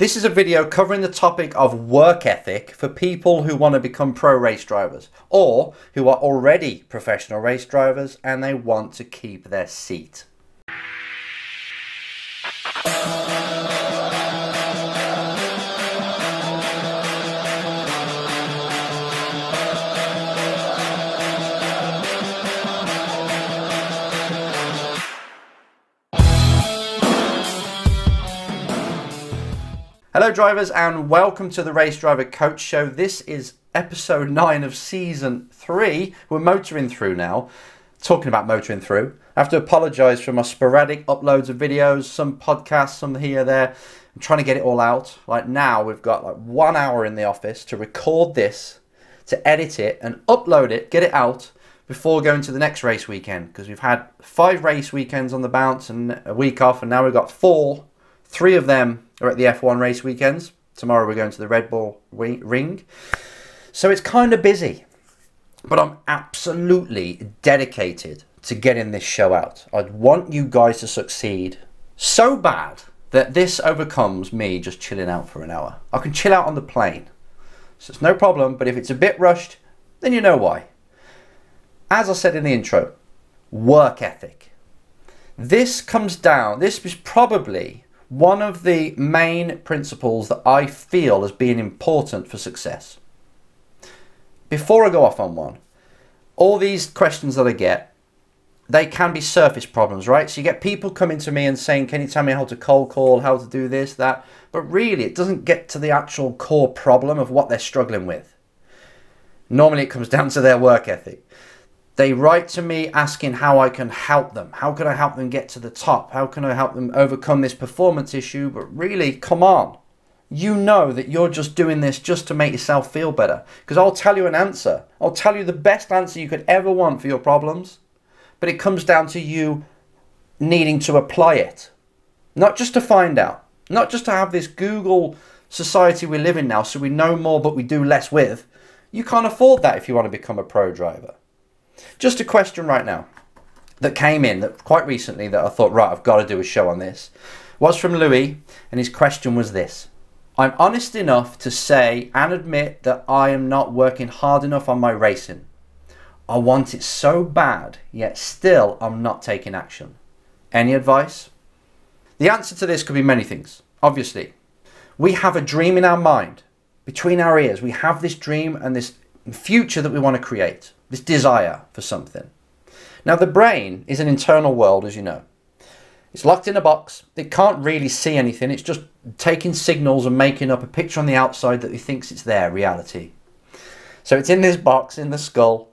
This is a video covering the topic of work ethic for people who want to become pro race drivers or who are already professional race drivers and they want to keep their seat. Hello drivers and welcome to the Race Driver Coach Show. This is episode 9 of season 3. We're motoring through now. Talking about motoring through, I have to apologise for my sporadic uploads of videos, some podcasts, some here, there. I'm trying to get it all out. Like now we've got like 1 hour in the office to record this, to edit it and upload it, get it out before going to the next race weekend. Because we've had 5 race weekends on the bounce and a week off, and now we've got 4. 3 of them are at the F1 race weekends. Tomorrow we're going to the Red Bull Ring. So it's kind of busy. But I'm absolutely dedicated to getting this show out. I want you guys to succeed so bad that this overcomes me just chilling out for an hour. I can chill out on the plane. So it's no problem. But if it's a bit rushed, then you know why. As I said in the intro, work ethic. This is probably one of the main principles that I feel as being important for success. Before I go off on one, all these questions that I get, they can be surface problems, right? So you get people coming to me and saying, can you tell me how to cold call, how to do this, that? But really, it doesn't get to the actual core problem of what they're struggling with. Normally, it comes down to their work ethic. They write to me asking how I can help them. How can I help them get to the top? How can I help them overcome this performance issue? But really, come on. You know that you're just doing this just to make yourself feel better. Because I'll tell you an answer. I'll tell you the best answer you could ever want for your problems. But it comes down to you needing to apply it. Not just to find out. Not just to have this Google society we live in now so we know more but we do less with. You can't afford that if you want to become a pro driver. Just a question right now that came in that quite recently that I thought, right, I've got to do a show on this, was from Louis, and his question was this. I'm honest enough to say and admit that I am not working hard enough on my racing. I want it so bad, yet still I'm not taking action. Any advice? The answer to this could be many things. Obviously, we have a dream in our mind, between our ears. We have this dream and this future that we want to create. This desire for something. Now the brain is an internal world, as you know. It's locked in a box. It can't really see anything. It's just taking signals and making up a picture on the outside that it thinks it's their reality. So it's in this box, in the skull.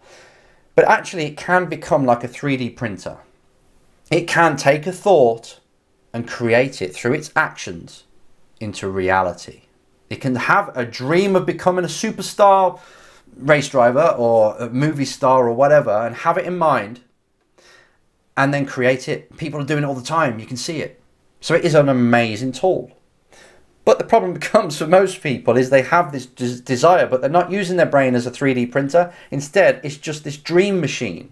But actually it can become like a 3D printer. It can take a thought and create it through its actions into reality. It can have a dream of becoming a superstar race driver or a movie star or whatever and have it in mind and then create it. People are doing it all the time. You can see it. So it is an amazing tool. But the problem becomes for most people is they have this desire, but they're not using their brain as a 3D printer. Instead, it's just this dream machine.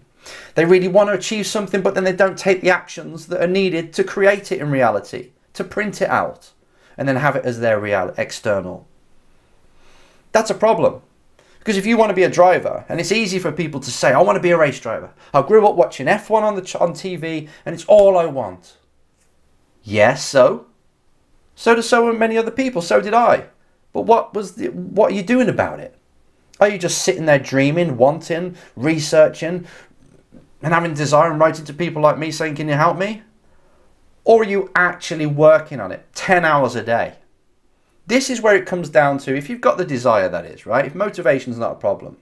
They really want to achieve something, but then they don't take the actions that are needed to create it in reality, to print it out and then have it as their external. That's a problem. Because if you want to be a driver, and it's easy for people to say, I want to be a race driver. I grew up watching F1 on TV, and it's all I want. Yes, so? So do so many other people. So did I. But what are you doing about it? Are you just sitting there dreaming, wanting, researching, and having desire and writing to people like me saying, can you help me? Or are you actually working on it 10 hours a day? This is where it comes down to, if you've got the desire, that is, right? If motivation's not a problem,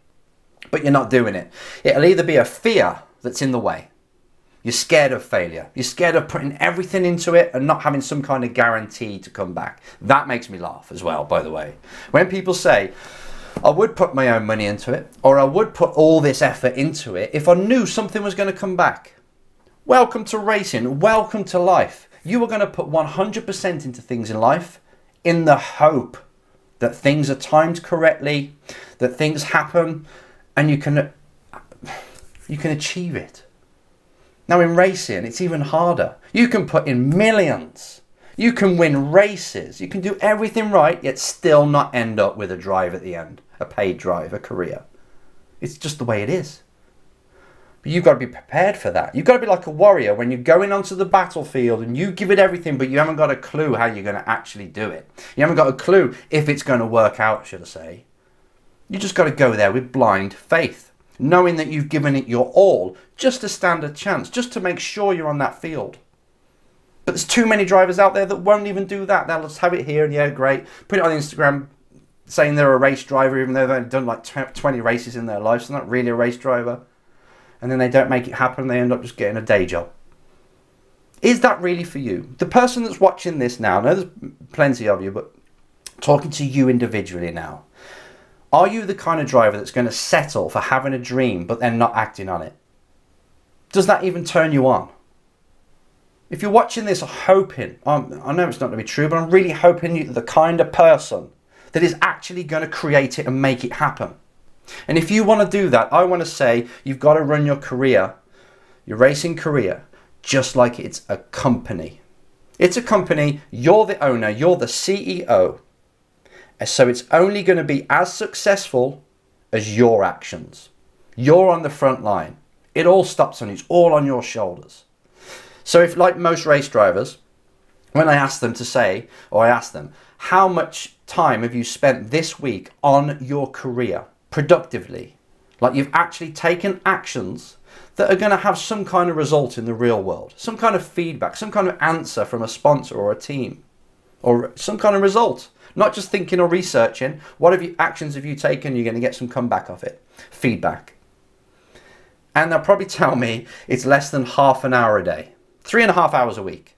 but you're not doing it, it'll either be a fear that's in the way. You're scared of failure. You're scared of putting everything into it and not having some kind of guarantee to come back. That makes me laugh as well, by the way. When people say, I would put my own money into it, or I would put all this effort into it if I knew something was going to come back. Welcome to racing. Welcome to life. You are going to put 100% into things in life, in the hope that things are timed correctly, that things happen, and you can achieve it. Now in racing, it's even harder. You can put in millions. You can win races. You can do everything right, yet still not end up with a drive at the end, a paid drive, a career. It's just the way it is. But you've got to be prepared for that. You've got to be like a warrior when you're going onto the battlefield and you give it everything, but you haven't got a clue how you're going to actually do it. You haven't got a clue if it's going to work out, should I say. You just got to go there with blind faith, knowing that you've given it your all just to stand a chance, just to make sure you're on that field. But there's too many drivers out there that won't even do that. They'll just have it here and yeah, great. Put it on Instagram saying they're a race driver, even though they've only done like 20 races in their life, so they're not really a race driver. And then they don't make it happen, they end up just getting a day job. Is that really for you? The person that's watching this now, I know there's plenty of you, but talking to you individually now, are you the kind of driver that's going to settle for having a dream but then not acting on it? Does that even turn you on? If you're watching this hoping, I know it's not going to be true, but I'm really hoping you're the kind of person that is actually going to create it and make it happen. And if you want to do that, I want to say you've got to run your career, your racing career, just like it's a company. It's a company, you're the owner, you're the CEO. And so it's only going to be as successful as your actions. You're on the front line. It all stops on you, it's all on your shoulders. So if, like most race drivers, when I ask them to say, or I ask them, how much time have you spent this week on your career productively? Like you've actually taken actions that are going to have some kind of result in the real world, some kind of feedback, some kind of answer from a sponsor or a team, or some kind of result. Not just thinking or researching. What actions have you taken? You're going to get some comeback off it. Feedback. And they'll probably tell me it's less than half an hour a day. 3.5 hours a week.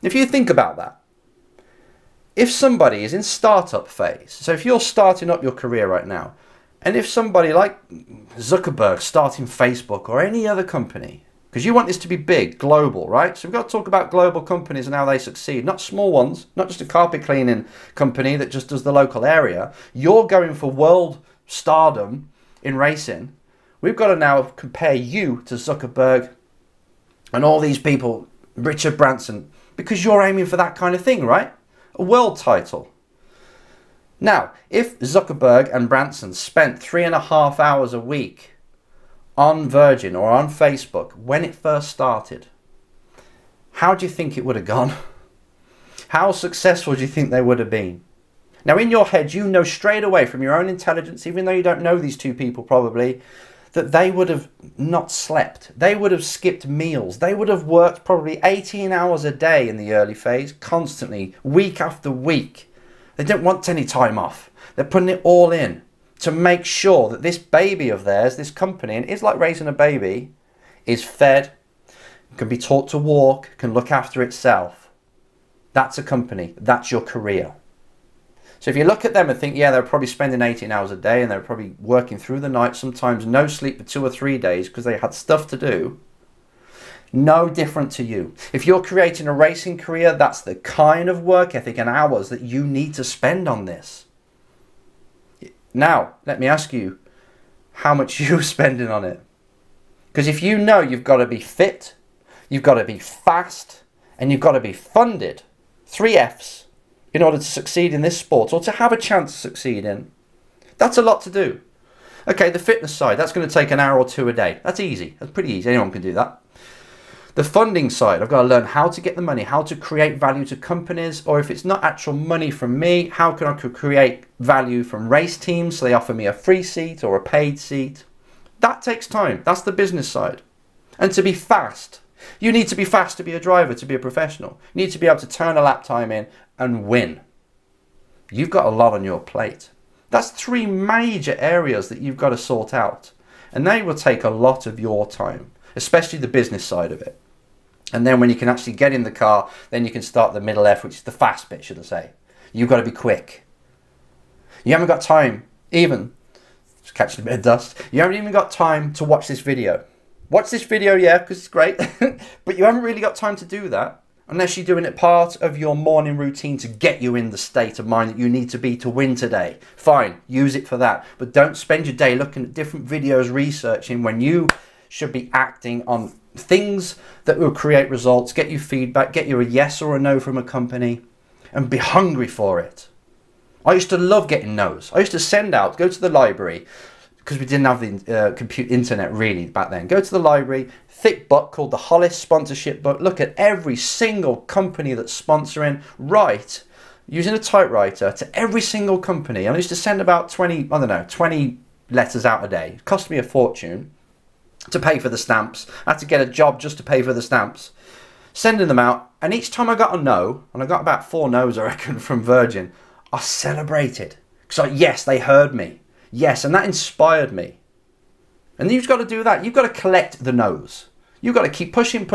If you think about that, if somebody is in startup phase, so if you're starting up your career right now, and if somebody like Zuckerberg starting Facebook or any other company, because you want this to be big, global, right? So we've got to talk about global companies and how they succeed, not small ones, not just a carpet cleaning company that just does the local area. You're going for world stardom in racing. We've got to now compare you to Zuckerberg and all these people, Richard Branson, because you're aiming for that kind of thing, right? A world title. Now, if Zuckerberg and Branson spent 3.5 hours a week on Virgin or on Facebook when it first started, how do you think it would have gone? How successful do you think they would have been? Now, in your head, you know straight away from your own intelligence, even though you don't know these two people probably, that they would have not slept. They would have skipped meals. They would have worked probably 18 hours a day in the early phase, constantly, week after week. They don't want any time off. They're putting it all in to make sure that this baby of theirs, this company, and it's like raising a baby, is fed, can be taught to walk, can look after itself. That's a company. That's your career. So if you look at them and think, yeah, they're probably spending 18 hours a day and they're probably working through the night, sometimes no sleep for 2 or 3 days because they had stuff to do, no different to you. If you're creating a racing career, that's the kind of work ethic and hours that you need to spend on this. Now, let me ask you how much you're spending on it. Because if you know you've got to be fit, you've got to be fast, and you've got to be funded, 3 Fs, in order to succeed in this sport or to have a chance to succeed in, that's a lot to do. Okay, the fitness side, that's going to take an hour or 2 a day. That's easy. That's pretty easy. Anyone can do that. The funding side, I've got to learn how to get the money, how to create value to companies, or if it's not actual money from me, how can I create value from race teams so they offer me a free seat or a paid seat. That takes time. That's the business side. And to be fast, you need to be fast to be a driver, to be a professional. You need to be able to turn a lap time in and win. You've got a lot on your plate. That's 3 major areas that you've got to sort out. And they will take a lot of your time, especially the business side of it. And then when you can actually get in the car, then you can start the middle F, which is the fast bit, should I say. You've got to be quick. You haven't got time, even, just catching a bit of dust, you haven't even got time to watch this video. Watch this video, yeah, because it's great, but you haven't really got time to do that unless you're doing it part of your morning routine to get you in the state of mind that you need to be to win today. Fine, use it for that, but don't spend your day looking at different videos researching when you should be acting on Things that will create results, get you feedback, get you a yes or a no from a company, and be hungry for it. I used to love getting no's. I used to send out, go to the library, because we didn't have the internet really back then. Go to the library, thick book called the Hollis sponsorship book. Look at every single company that's sponsoring. Write, using a typewriter, to every single company. And I used to send about 20 letters out a day. It cost me a fortune to pay for the stamps. I had to get a job just to pay for the stamps. Sending them out, and each time I got a no, and I got about 4 no's I reckon from Virgin, I celebrated. Because yes, they heard me. Yes, and that inspired me. And you've got to do that. You've got to collect the no's. You've got to keep pushing,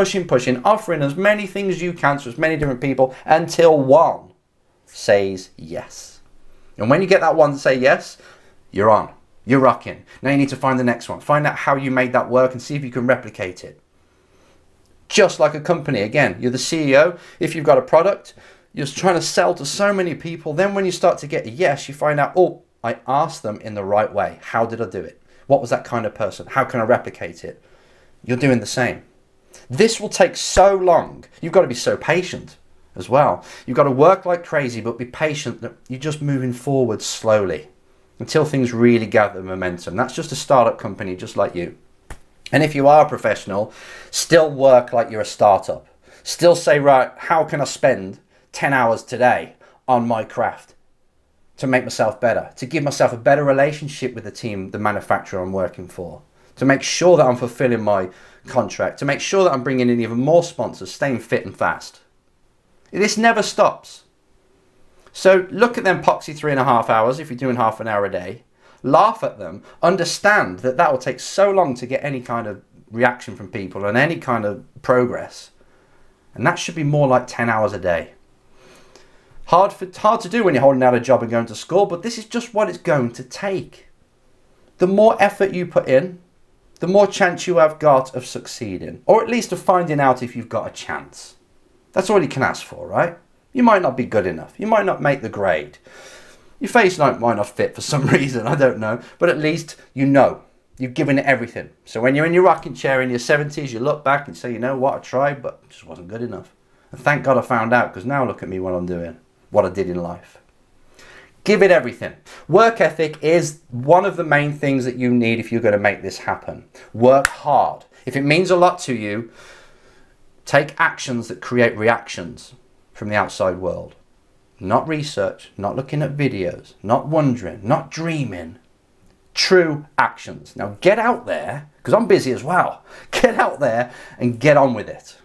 offering as many things as you can to as many different people until one says yes. And when you get that one to say yes, you're on. You're rocking. Now you need to find the next one. Find out how you made that work and see if you can replicate it. Just like a company, again, you're the CEO. If you've got a product, you're trying to sell to so many people. Then when you start to get a yes, you find out, oh, I asked them in the right way. How did I do it? What was that kind of person? How can I replicate it? You're doing the same. This will take so long. You've got to be so patient as well. You've got to work like crazy, but be patient that you're just moving forward slowly until things really gather momentum. That's just a startup company just like you. And if you are a professional, still work like you're a startup. Still say, right, how can I spend 10 hours today on my craft to make myself better, to give myself a better relationship with the team, the manufacturer I'm working for, to make sure that I'm fulfilling my contract, to make sure that I'm bringing in even more sponsors, staying fit and fast. This never stops. So look at them poxy 3.5 hours if you're doing half an hour a day. Laugh at them. Understand that that will take so long to get any kind of reaction from people and any kind of progress. And that should be more like 10 hours a day. Hard to do when you're holding out a job and going to school, but this is just what it's going to take. The more effort you put in, the more chance you have got of succeeding, or at least of finding out if you've got a chance. That's all you can ask for, right? You might not be good enough. You might not make the grade. Your face might not fit for some reason, I don't know, but at least you know. You've given it everything. So when you're in your rocking chair in your 70s, you look back and say, you know what, I tried, but it just wasn't good enough. And thank God I found out, because now look at me what I'm doing. What I did in life. Give it everything. Work ethic is one of the main things that you need if you're going to make this happen. Work hard. If it means a lot to you, take actions that create reactions from the outside world. Not research, not looking at videos, not wondering, not dreaming. True actions. Now get out there, because I'm busy as well. Get out there and get on with it.